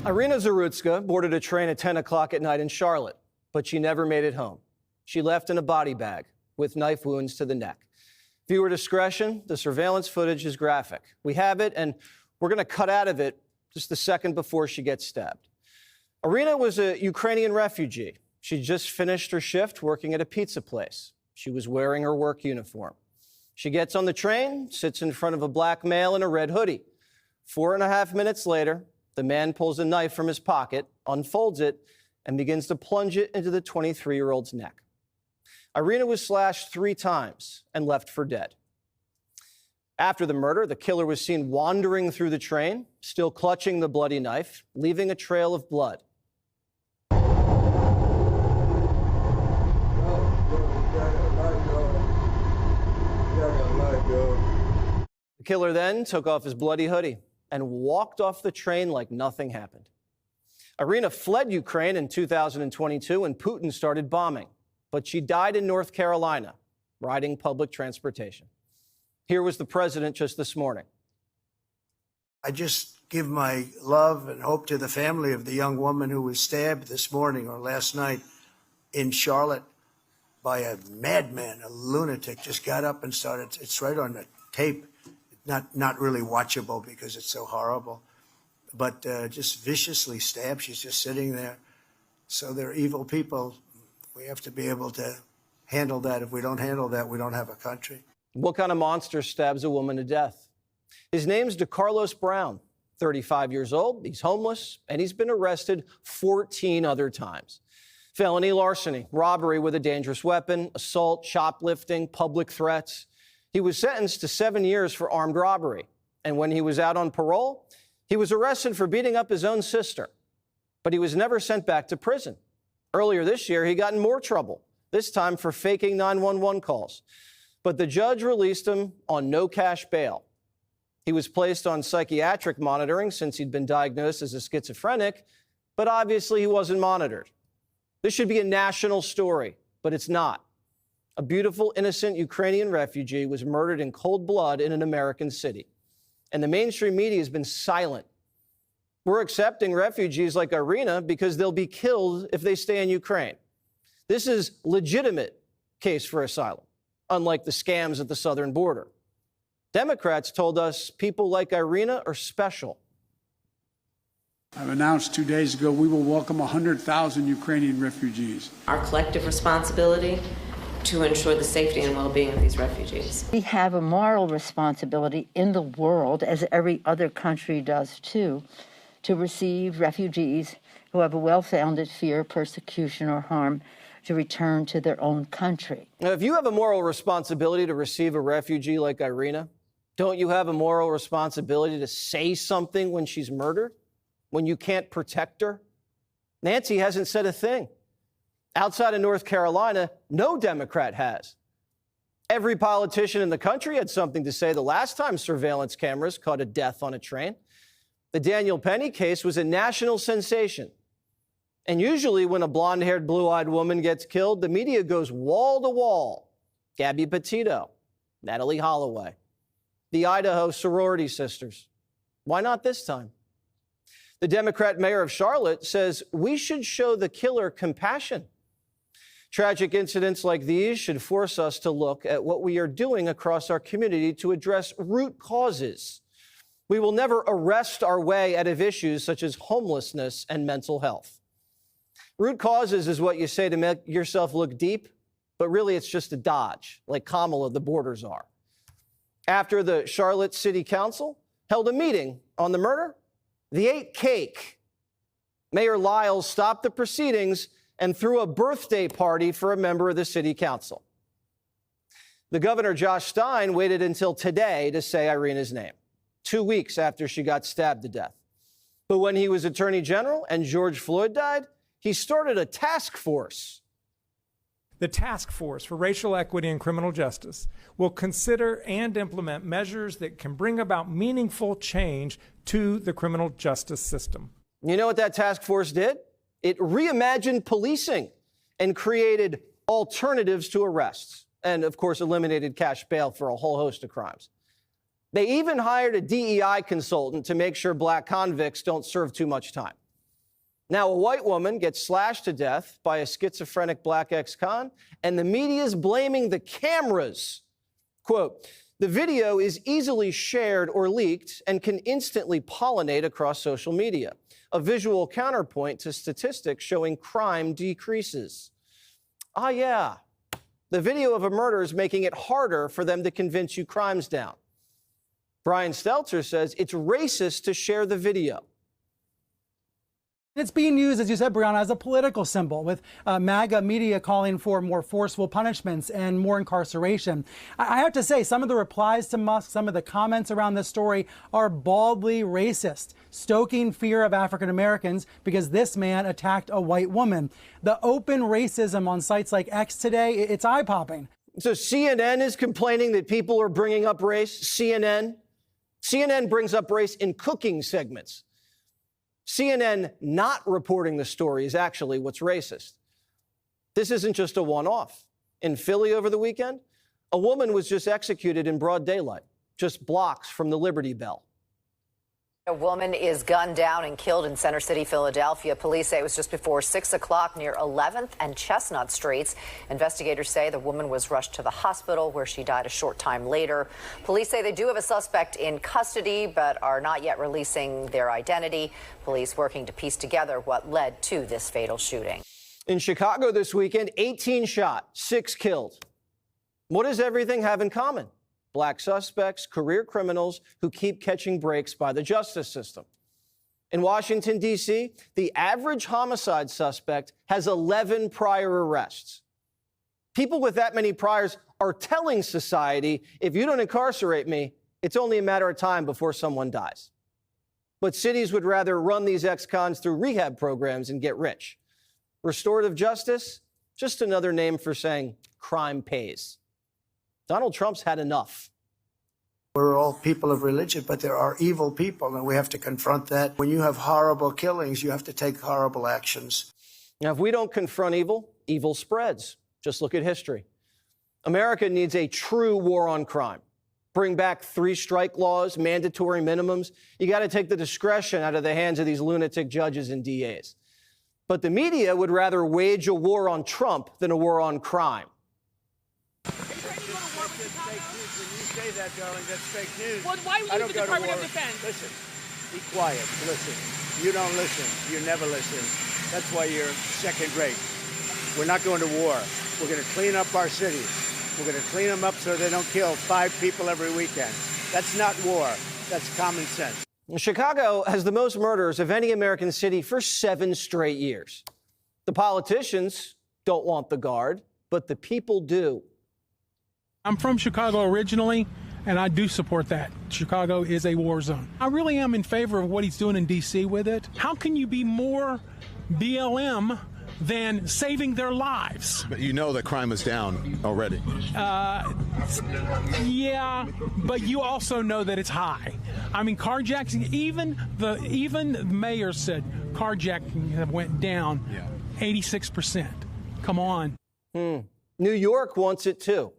Irina Zarutska boarded a train at 10 o'clock at night in Charlotte, but she never made it home. She left in a body bag with knife wounds to the neck. Viewer discretion, the surveillance footage is graphic. We have it, and we're going to cut out of it just a second before she gets stabbed. Irina was a Ukrainian refugee. She just finished her shift working at a pizza place. She was wearing her work uniform. She gets on the train, sits in front of a black male in a red hoodie. 4.5 minutes later, the man pulls a knife from his pocket, unfolds it, and begins to plunge it into the 23-year-old's neck. Irina was slashed 3 times and left for dead. After the murder, the killer was seen wandering through the train, still clutching the bloody knife, leaving a trail of blood. The killer then took off his bloody hoodie and walked off the train like nothing happened. Irina fled Ukraine in 2022 when Putin started bombing, but she died in North Carolina, riding public transportation. Here was the president just this morning. I just give my love and hope to the family of the young woman who was stabbed this morning or last night in Charlotte by a madman, a lunatic. Just got up and started. It's right on the tape. Not really watchable because it's so horrible, but just viciously stabbed. She's just sitting there. So they're evil people. We have to be able to handle that. If we don't handle that, we don't have a country. What kind of monster stabs a woman to death? His name's DeCarlos Brown, 35 years old. He's homeless, and he's been arrested 14 other times. Felony larceny, robbery with a dangerous weapon, assault, shoplifting, public threats. He was sentenced to 7 years for armed robbery. And when he was out on parole, he was arrested for beating up his own sister. But he was never sent back to prison. Earlier this year, he got in more trouble, this time for faking 911 calls. But the judge released him on no cash bail. He was placed on psychiatric monitoring since he'd been diagnosed as a schizophrenic, but obviously he wasn't monitored. This should be a national story, but it's not. A beautiful, innocent Ukrainian refugee was murdered in cold blood in an American city. And the mainstream media has been silent. We're accepting refugees like Irina because they'll be killed if they stay in Ukraine. This is legitimate case for asylum, unlike the scams at the southern border. Democrats told us people like Irina are special. I've announced 2 days ago we will welcome 100,000 Ukrainian refugees. Our collective responsibility to ensure the safety and well-being of these refugees. We have a moral responsibility in the world, as every other country does too, to receive refugees who have a well-founded fear of persecution or harm to return to their own country. Now, if you have a moral responsibility to receive a refugee like Irina, don't you have a moral responsibility to say something when she's murdered, when you can't protect her? Nancy hasn't said a thing. Outside of North Carolina, no Democrat has. Every politician in the country had something to say the last time surveillance cameras caught a death on a train. The Daniel Penny case was a national sensation. And usually when a blonde-haired, blue-eyed woman gets killed, the media goes wall to wall. Gabby Petito, Natalie Holloway, the Idaho sorority sisters. Why not this time? The Democrat mayor of Charlotte says we should show the killer compassion. Tragic incidents like these should force us to look at what we are doing across our community to address root causes. We will never arrest our way out of issues such as homelessness and mental health. Root causes is what you say to make yourself look deep, but really it's just a dodge, like Kamala the borders are. After the Charlotte City Council held a meeting on the murder, they ate cake. Mayor Lyles stopped the proceedings and threw a birthday party for a member of the city council. The governor, Josh Stein, waited until today to say Irina's name, 2 weeks after she got stabbed to death. But when he was attorney general and George Floyd died, he started a task force. The Task Force for Racial Equity and Criminal Justice will consider and implement measures that can bring about meaningful change to the criminal justice system. You know what that task force did? It reimagined policing and created alternatives to arrests and, of course, eliminated cash bail for a whole host of crimes. They even hired a DEI consultant to make sure black convicts don't serve too much time. Now, a white woman gets slashed to death by a schizophrenic black ex-con, and the media is blaming the cameras. Quote, the video is easily shared or leaked and can instantly pollinate across social media, a visual counterpoint to statistics showing crime decreases. Ah, yeah, the video of a murder is making it harder for them to convince you crime's down. Brian Stelter says it's racist to share the video. It's being used, as you said, Brianna, as a political symbol, with MAGA media calling for more forceful punishments and more incarceration. I have to say, some of the replies to Musk, some of the comments around this story are baldly racist, stoking fear of African Americans because this man attacked a white woman. The open racism on sites like X today, it's eye-popping. So CNN is complaining that people are bringing up race. CNN brings up race in cooking segments. CNN not reporting the story is actually what's racist. This isn't just a one-off. In Philly over the weekend, a woman was just executed in broad daylight, just blocks from the Liberty Bell. A woman is gunned down and killed in Center City, Philadelphia. Police say it was just before 6 o'clock near 11th and Chestnut Streets. Investigators say the woman was rushed to the hospital where she died a short time later. Police say they do have a suspect in custody but are not yet releasing their identity. Police working to piece together what led to this fatal shooting. In Chicago this weekend, 18 shot, 6 killed. What does everything have in common? Black suspects, career criminals who keep catching breaks by the justice system. In Washington, D.C., the average homicide suspect has 11 prior arrests. People with that many priors are telling society, if you don't incarcerate me, it's only a matter of time before someone dies. But cities would rather run these ex-cons through rehab programs and get rich. Restorative justice, just another name for saying crime pays. Donald Trump's had enough. We're all people of religion, but there are evil people, and we have to confront that. When you have horrible killings, you have to take horrible actions. Now, if we don't confront evil, evil spreads. Just look at history. America needs a true war on crime. Bring back 3-strike laws, mandatory minimums. You got to take the discretion out of the hands of these lunatic judges and DAs. But the media would rather wage a war on Trump than a war on crime. That, darling, that's fake news. Well, why leave the Department of Defense? Listen, be quiet. Listen. You don't listen. You never listen. That's why you're second rate. We're not going to war. We're going to clean up our cities. We're going to clean them up so they don't kill 5 people every weekend. That's not war. That's common sense. Chicago has the most murders of any American city for 7 straight years. The politicians don't want the guard, but the people do. I'm from Chicago originally, and I do support that. Chicago is a war zone. I really am in favor of what he's doing in D.C. with it. How can you be more BLM than saving their lives? But you know that crime is down already. Yeah, but you also know that it's high. I mean, carjacking, even the mayor said carjacking went down 86%. Come on. New York wants it too.